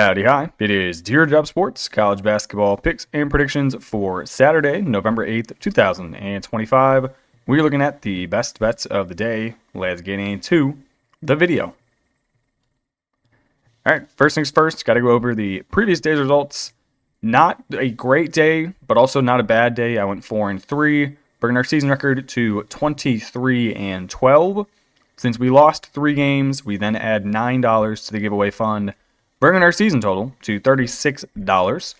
Howdy, hi. It is Dear Job Sports, college basketball picks and predictions for Saturday, November 8th, 2025. We're looking at the best bets of the day. Let's get into the video. All right, first things first, got to go over the previous day's results. Not a great day, but also not a bad day. I went 4-3, bringing our season record to 23-12. Since we lost 3 games, we then add $9 to the giveaway fund, bringing our season total to $36.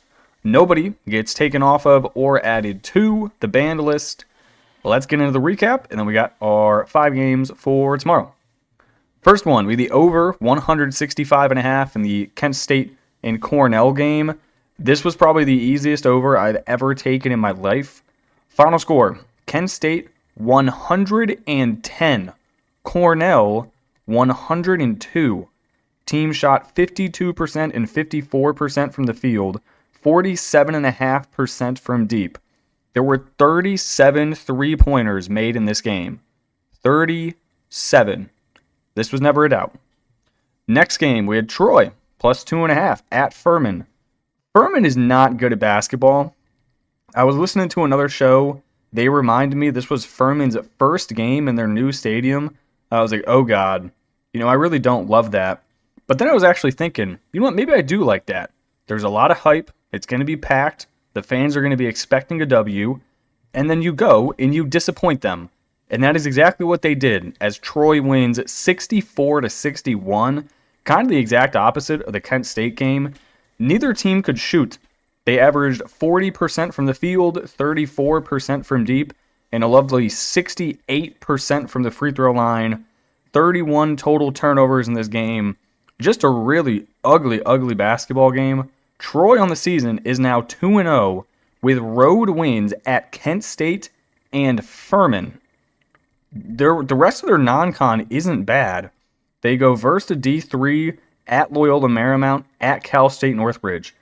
Nobody gets taken off of or added to the banned list. Let's get into the recap, and then we got our 5 games for tomorrow. First one, we had the over 165.5 in the Kent State and Cornell game. This was probably the easiest over I've ever taken in my life. Final score, Kent State 110, Cornell 102. Team shot 52% and 54% from the field, 47.5% from deep. There were 37 three-pointers made in this game. 37. This was never a doubt. Next game, we had Troy, plus 2.5 at Furman. Furman is not good at basketball. I was listening to another show. They reminded me this was Furman's first game in their new stadium. I was like, oh God. I really don't love that. But then I was actually thinking, you know what, maybe I do like that. There's a lot of hype. It's going to be packed. The fans are going to be expecting a W. And then you go and you disappoint them. And that is exactly what they did, as Troy wins 64-61. Kind of the exact opposite of the Kent State game. Neither team could shoot. They averaged 40% from the field, 34% from deep, and a lovely 68% from the free throw line. 31 total turnovers in this game. Just a really ugly basketball game. Troy on the season is now 2-0 with road wins at Kent State and Furman. The rest of their non-con isn't bad. They go versus D3 at Loyola Marymount, at Cal State Northridge.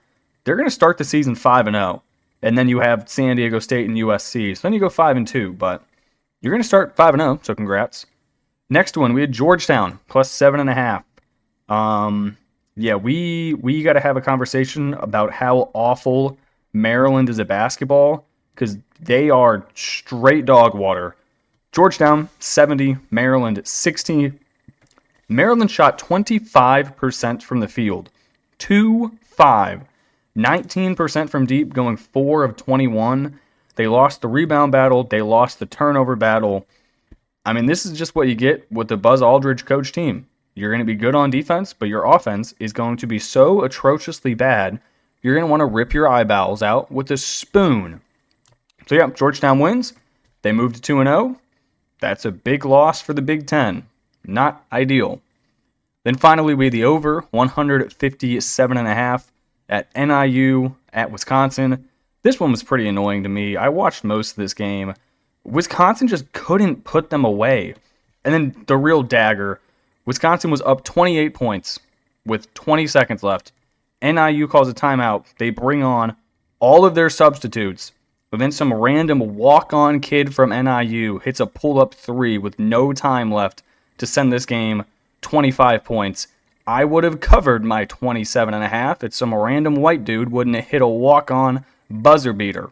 They're going to start the season 5-0. And then you have San Diego State and USC. So then you go 5-2, but you're going to start 5-0, so congrats. Next one, we had Georgetown, plus 7.5. We got to have a conversation about how awful Maryland is at basketball, because they are straight dog water. Georgetown, 70, Maryland, 60. Maryland shot 25% from the field. 2-5. 19% from deep, going 4 of 21. They lost the rebound battle. They lost the turnover battle. I mean, this is just what you get with the Buzz Aldridge coach team. You're going to be good on defense, but your offense is going to be so atrociously bad, you're going to want to rip your eyeballs out with a spoon. So yeah, Georgetown wins. They move to 2-0. That's a big loss for the Big Ten. Not ideal. Then finally, we had the over 157.5 at NIU at Wisconsin. This one was pretty annoying to me. I watched most of this game. Wisconsin just couldn't put them away. And then the real dagger, Wisconsin was up 28 points with 20 seconds left. NIU calls a timeout. They bring on all of their substitutes. But then some random walk-on kid from NIU hits a pull-up 3 with no time left to send this game 25 points. I would have covered my 27.5 if some random white dude wouldn't have hit a walk-on buzzer beater.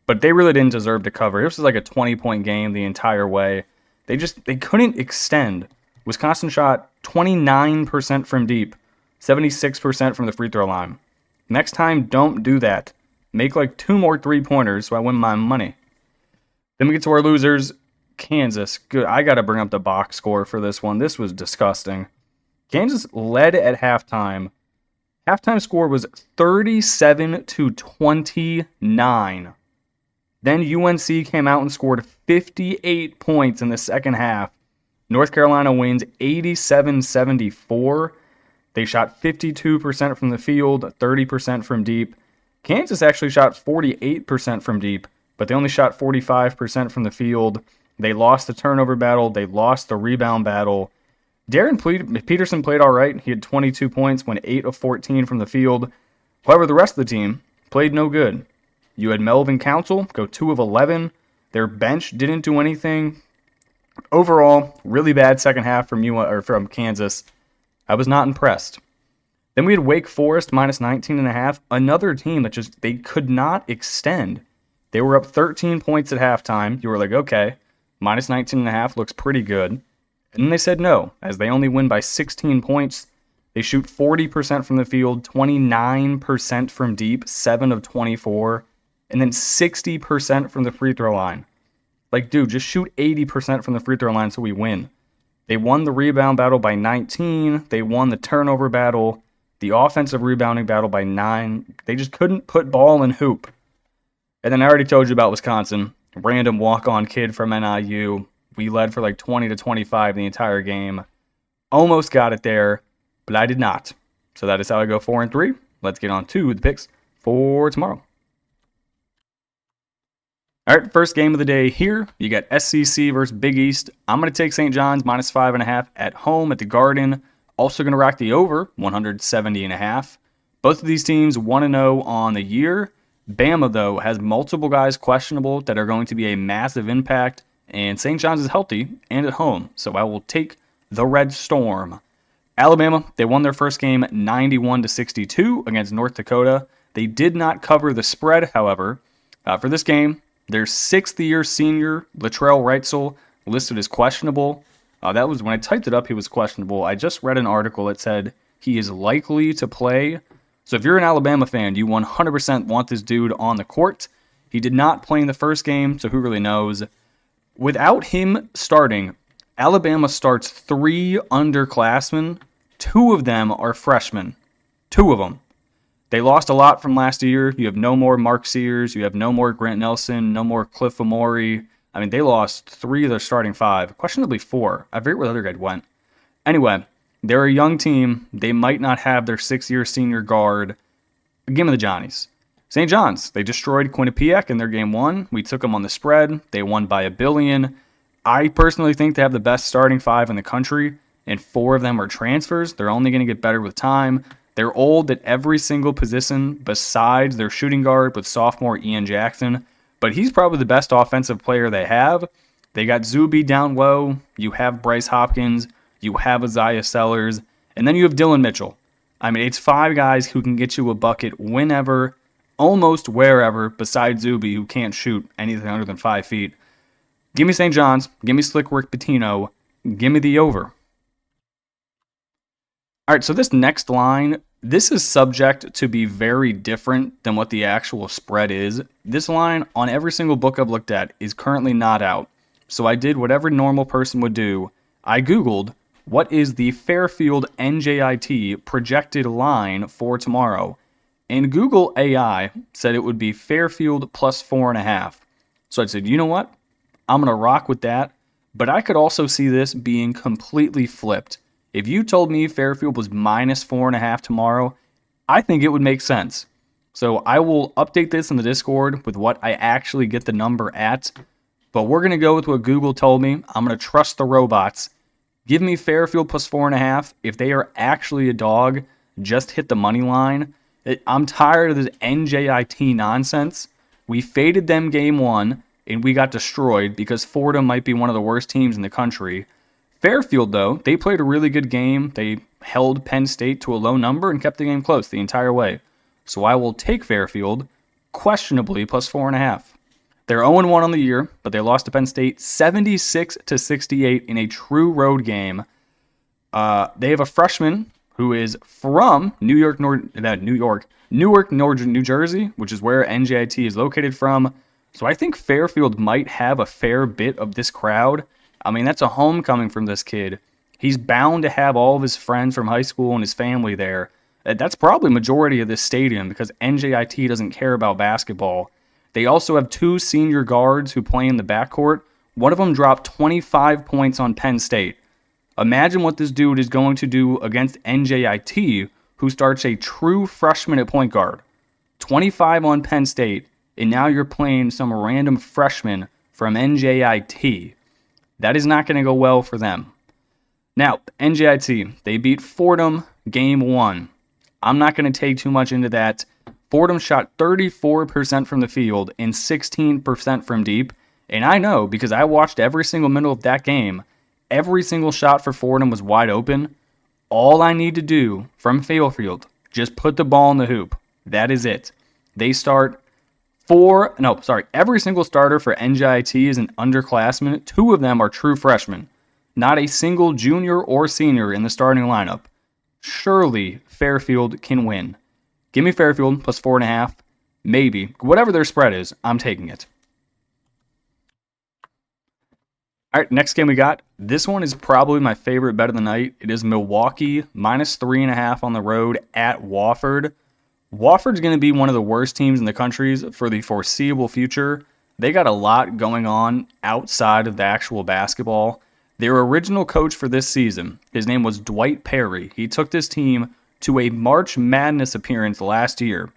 But they really didn't deserve to cover. This was like a 20-point game the entire way. They couldn't extend. Wisconsin shot 29% from deep, 76% from the free throw line. Next time, don't do that. Make like 2 more 3-pointers so I win my money. Then we get to our losers. Kansas. Good. I got to bring up the box score for this one. This was disgusting. Kansas led at halftime. Halftime score was 37-29. Then UNC came out and scored 58 points in the second half. North Carolina wins 87-74. They shot 52% from the field, 30% from deep. Kansas actually shot 48% from deep, but they only shot 45% from the field. They lost the turnover battle. They lost the rebound battle. Darren Peterson played all right. He had 22 points, went 8 of 14 from the field. However, the rest of the team played no good. You had Melvin Council go 2 of 11. Their bench didn't do anything. Overall, really bad second half from Kansas. I was not impressed. Then we had Wake Forest minus 19.5, another team that just, they could not extend. They were up 13 points at halftime. You were like, okay, minus 19.5 looks pretty good. And then they said no, as they only win by 16 points. They shoot 40% from the field, 29% from deep, 7 of 24, and then 60% from the free throw line. Like, dude, just shoot 80% from the free throw line so we win. They won the rebound battle by 19. They won the turnover battle, the offensive rebounding battle by 9. They just couldn't put ball in hoop. And then I already told you about Wisconsin. Random walk-on kid from NIU. We led for like 20 to 25 the entire game. Almost got it there, but I did not. So that is how I go 4-3. Let's get on to the picks for tomorrow. All right, first game of the day here. You got SEC versus Big East. I'm going to take St. John's minus 5.5 at home at the Garden. Also going to rock the over, 170.5. Both of these teams 1-0 on the year. Bama, though, has multiple guys questionable that are going to be a massive impact. And St. John's is healthy and at home, so I will take the Red Storm. Alabama, they won their first game 91-62 against North Dakota. They did not cover the spread, however. For this game, their sixth-year senior, Latrell Wrightsell, listed as questionable. That was when I typed it up, he was questionable. I just read an article that said he is likely to play. So if you're an Alabama fan, you 100% want this dude on the court. He did not play in the first game, so who really knows? Without him starting, Alabama starts 3 underclassmen. 2 of them are freshmen. 2 of them. They lost a lot from last year. You have no more Mark Sears. You have no more Grant Nelson. No more Cliff Amori. I mean, they lost 3 of their starting 5. Questionably 4. I forget where the other guy went. Anyway, they're a young team. They might not have their 6-year senior guard. Give me the Johnnies. St. John's, they destroyed Quinnipiac in their game 1. We took them on the spread. They won by $1 billion. I personally think they have the best starting 5 in the country, and 4 of them are transfers. They're only going to get better with time. They're old at every single position besides their shooting guard with sophomore Ian Jackson, but he's probably the best offensive player they have. They got Zuby down low. You have Bryce Hopkins. You have Isaiah Sellers. And then you have Dylan Mitchell. I mean, it's 5 guys who can get you a bucket whenever, almost wherever, besides Zuby, who can't shoot anything under than 5 feet. Give me St. John's. Give me Slick Rick Pitino. Give me the over. All right, so this next line, this is subject to be very different than what the actual spread is. This line, on every single book I've looked at, is currently not out. So I did what every normal person would do. I Googled, what is the Fairfield NJIT projected line for tomorrow? And Google AI said it would be Fairfield plus 4.5. So I said, you know what? I'm going to rock with that. But I could also see this being completely flipped. If you told me Fairfield was minus 4.5 tomorrow, I think it would make sense. So I will update this in the Discord with what I actually get the number at. But we're going to go with what Google told me. I'm going to trust the robots. Give me Fairfield plus 4.5. If they are actually a dog, just hit the money line. I'm tired of this NJIT nonsense. We faded them game 1, and we got destroyed because Fordham might be one of the worst teams in the country. Fairfield, though, they played a really good game. They held Penn State to a low number and kept the game close the entire way. So I will take Fairfield, questionably, plus 4.5. They're 0-1 on the year, but they lost to Penn State 76-68 in a true road game. They have a freshman who is from Newark, New Jersey, which is where NJIT is located from. So I think Fairfield might have a fair bit of this crowd. I mean, that's a homecoming from this kid. He's bound to have all of his friends from high school and his family there. That's probably majority of this stadium because NJIT doesn't care about basketball. They also have 2 senior guards who play in the backcourt. One of them dropped 25 points on Penn State. Imagine what this dude is going to do against NJIT, who starts a true freshman at point guard. 25 on Penn State, and now you're playing some random freshman from NJIT. That is not going to go well for them. Now, NJIT, they beat Fordham game 1. I'm not going to take too much into that. Fordham shot 34% from the field and 16% from deep. And I know because I watched every single minute of that game. Every single shot for Fordham was wide open. All I need to do from Fairfield Just put the ball in the hoop. That is it. They start every single starter for NJIT is an underclassman. 2 of them are true freshmen. Not a single junior or senior in the starting lineup. Surely Fairfield can win. Give me Fairfield plus 4.5. Maybe. Whatever their spread is, I'm taking it. All right, next game we got. This one is probably my favorite bet of the night. It is Milwaukee minus 3.5 on the road at Wofford. Wofford's going to be one of the worst teams in the country for the foreseeable future. They got a lot going on outside of the actual basketball. Their original coach for this season, his name was Dwight Perry. He took this team to a March Madness appearance last year.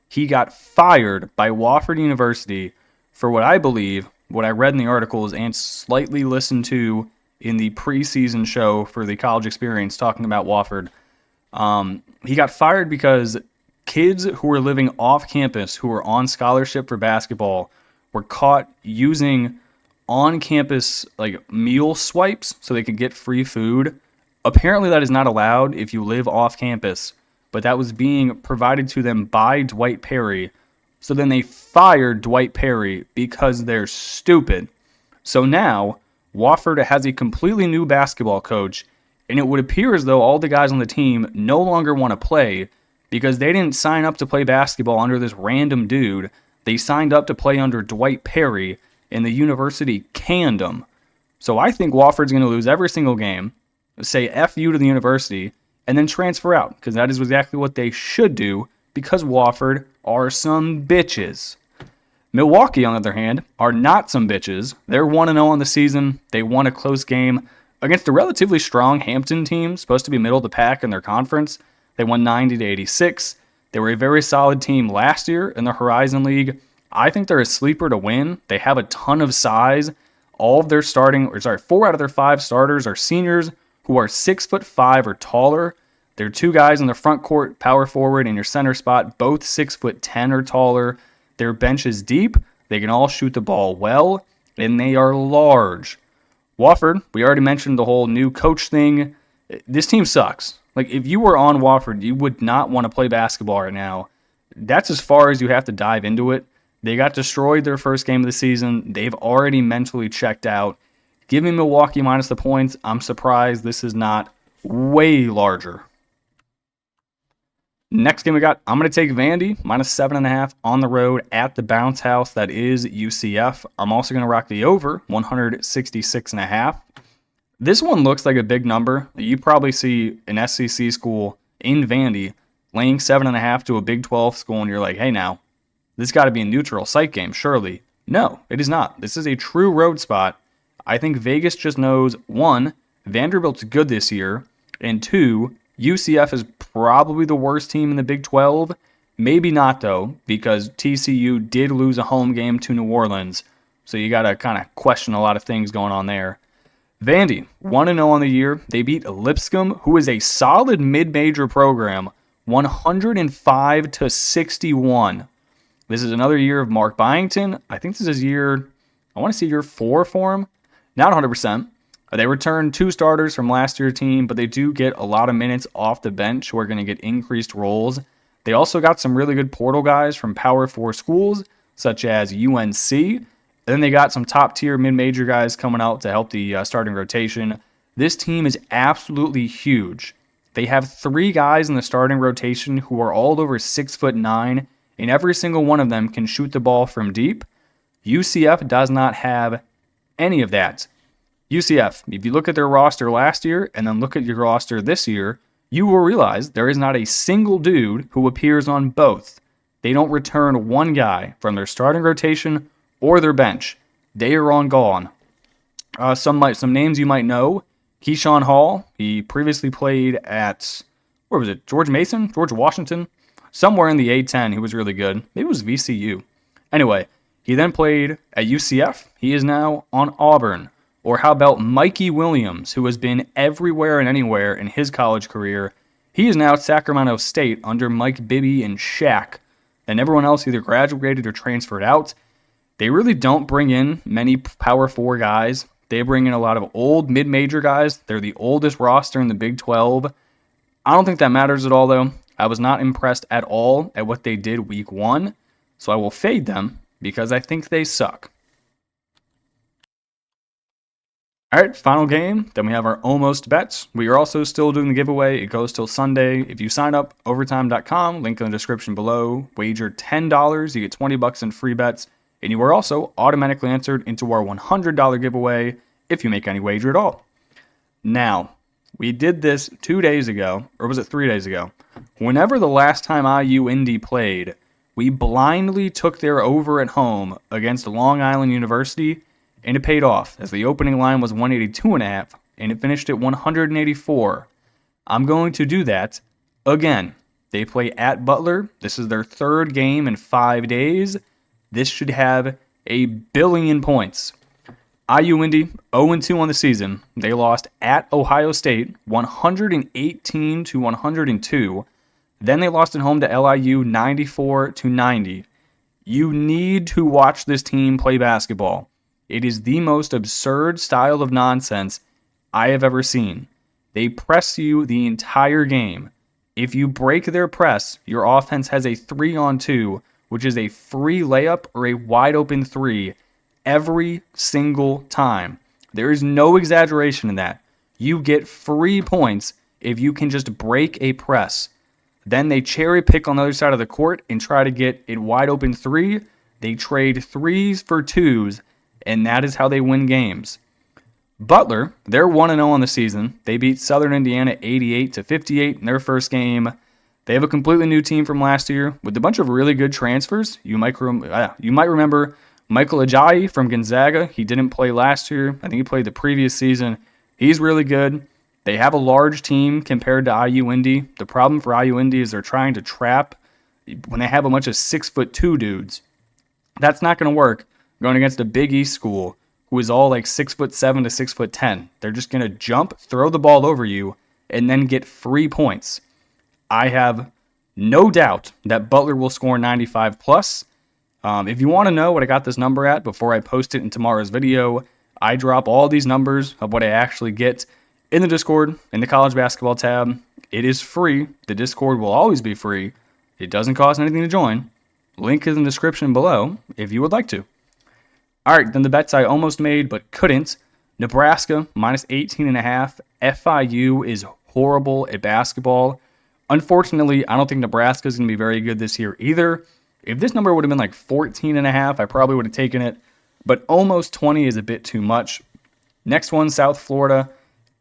He got fired by Wofford University for what I believe, what I read in the articles and slightly listened to in the preseason show for the college experience talking about Wofford. He got fired because kids who were living off campus who were on scholarship for basketball were caught using on-campus meal swipes so they could get free food. Apparently that is not allowed if you live off campus, but that was being provided to them by Dwight Perry. So then they fired Dwight Perry because they're stupid. So now Wofford has a completely new basketball coach, and it would appear as though all the guys on the team no longer want to play because they didn't sign up to play basketball under this random dude. They signed up to play under Dwight Perry, and the university canned them. So I think Wofford's going to lose every single game, say F you to the university, and then transfer out, because that is exactly what they should do, because Wofford are some bitches. Milwaukee, on the other hand, are not some bitches. They're 1-0 on the season. They won a close game against a relatively strong Hampton team, supposed to be middle of the pack in their conference. They won 90-86. They were a very solid team last year in the Horizon League. I think they're a sleeper to win. They have a ton of size. All of their 4 out of their 5 starters are seniors who are 6'5" or taller. There are 2 guys in the front court, power forward, and your center spot, both 6'10" or taller. Their bench is deep. They can all shoot the ball well, and they are large. Wofford, we already mentioned the whole new coach thing. This team sucks. If you were on Wofford, you would not want to play basketball right now. That's as far as you have to dive into it. They got destroyed their first game of the season. They've already mentally checked out. Give me Milwaukee minus the points. I'm surprised this is not way larger. Next game we got, I'm going to take Vandy minus 7.5 on the road at the bounce house. That is UCF. I'm also going to rock the over 166.5. This one looks like a big number. You probably see an SEC school in Vandy laying 7.5 to a Big 12 school, and you're like, hey now, this got to be a neutral site game, surely. No, it is not. This is a true road spot. I think Vegas just knows, 1, Vanderbilt's good this year, and 2, UCF is probably the worst team in the Big 12. Maybe not, though, because TCU did lose a home game to New Orleans, so you got to kind of question a lot of things going on there. Vandy, 1-0 on the year. They beat Lipscomb, who is a solid mid-major program, 105-61. This is another year of Mark Byington. I think this is year 4 for him. Not 100%. They returned 2 starters from last year's team, but they do get a lot of minutes off the bench who are going to get increased roles. They also got some really good portal guys from Power 4 schools, such as UNC. And then they got some top-tier mid-major guys coming out to help the starting rotation. This team is absolutely huge. They have 3 guys in the starting rotation who are all over 6'9", and every single one of them can shoot the ball from deep. UCF does not have any of that. UCF, if you look at their roster last year and then look at your roster this year, you will realize there is not a single dude who appears on both. They don't return one guy from their starting rotation or their bench. They are on gone. Some names you might know. Keyshawn Hall, he previously played at, George Washington? Somewhere in the A-10, he was really good. Maybe it was VCU. Anyway, he then played at UCF. He is now on Auburn. Or how about Mikey Williams, who has been everywhere and anywhere in his college career. He is now at Sacramento State under Mike Bibby and Shaq. And everyone else either graduated or transferred out. They really don't bring in many Power 4 guys. They bring in a lot of old mid-major guys. They're the oldest roster in the Big 12. I don't think that matters at all, though. I was not impressed at all at what they did week 1, so I will fade them because I think they suck. All right, final game. Then we have our almost bets. We are also still doing the giveaway. It goes till Sunday. If you sign up, overtime.com, link in the description below, wager $10, you get $20 in free bets, and you are also automatically entered into our $100 giveaway if you make any wager at all. Now, we did this 2 days ago, or was it 3 days ago? Whenever the last time IU Indy played, we blindly took their over at home against Long Island University, and it paid off, as the opening line was 182.5, and it finished at 184. I'm going to do that again. They play at Butler. This is their 3rd game in 5 days. This should have 1 billion points. IU Indy 0-2 on the season. They lost at Ohio State 118-102. Then they lost at home to LIU 94-90. You need to watch this team play basketball. It is the most absurd style of nonsense I have ever seen. They press you the entire game. If you break their press, your offense has a 3-on-2, which is a free layup or a wide open 3 every single time. There is no exaggeration in that. You get free points if you can just break a press. Then they cherry pick on the other side of the court and try to get a wide open 3. They trade 3s for 2s. And that is how they win games. Butler, they're 1-0 on the season. They beat Southern Indiana 88-58 in their first game. They have a completely new team from last year with a bunch of really good transfers. You might remember Michael Ajayi from Gonzaga. He didn't play last year. I think he played the previous season. He's really good. They have a large team compared to IU Indy. The problem for IU Indy is they're trying to trap when they have a bunch of 6'2" dudes. That's not going to work. Going against a Big East school who is all like 6'7" to 6'10". They're just going to jump, throw the ball over you, and then get free points. I have no doubt that Butler will score 95 plus. If you want to know what I got this number at before I post it in tomorrow's video, I drop all these numbers of what I actually get in the Discord, in the college basketball tab. It is free. The Discord will always be free. It doesn't cost anything to join. Link is in the description below if you would like to. All right, then the bets I almost made but couldn't. Nebraska, minus 18.5. FIU is horrible at basketball. Unfortunately, I don't think Nebraska is going to be very good this year either. If this number would have been like 14.5, I probably would have taken it. But almost 20 is a bit too much. Next one, South Florida.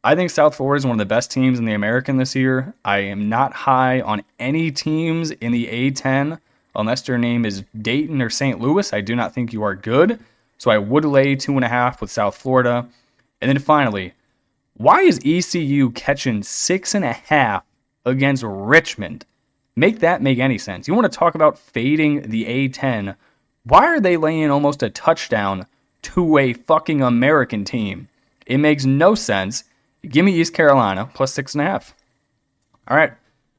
I think South Florida is one of the best teams in the American this year. I am not high on any teams in the A10 unless their name is Dayton or St. Louis. I do not think you are good. So I would lay 2.5 with South Florida. And then finally, why is ECU catching 6.5 against Richmond? Make that make any sense. You want to talk about fading the A10. Why are they laying almost a touchdown to a fucking American team? It makes no sense. Give me East Carolina plus 6.5. All right,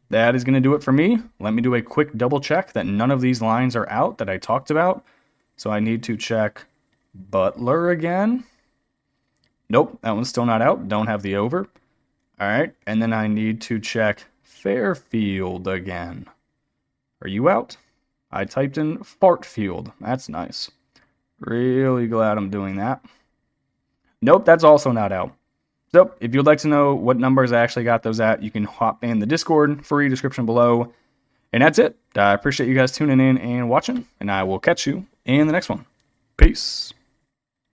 that is going to do it for me. Let me do a quick double check that none of these lines are out that I talked about. So I need to check Butler again. Nope, that one's still not out. Don't have the over. All right, and then I need to check Fairfield again. Are you out? I typed in Fartfield. That's nice. Really glad I'm doing that. Nope, that's also not out. So if you'd like to know what numbers I actually got those at, you can hop in the Discord, free description below. And that's it. I appreciate you guys tuning in and watching, and I will catch you in the next one. Peace.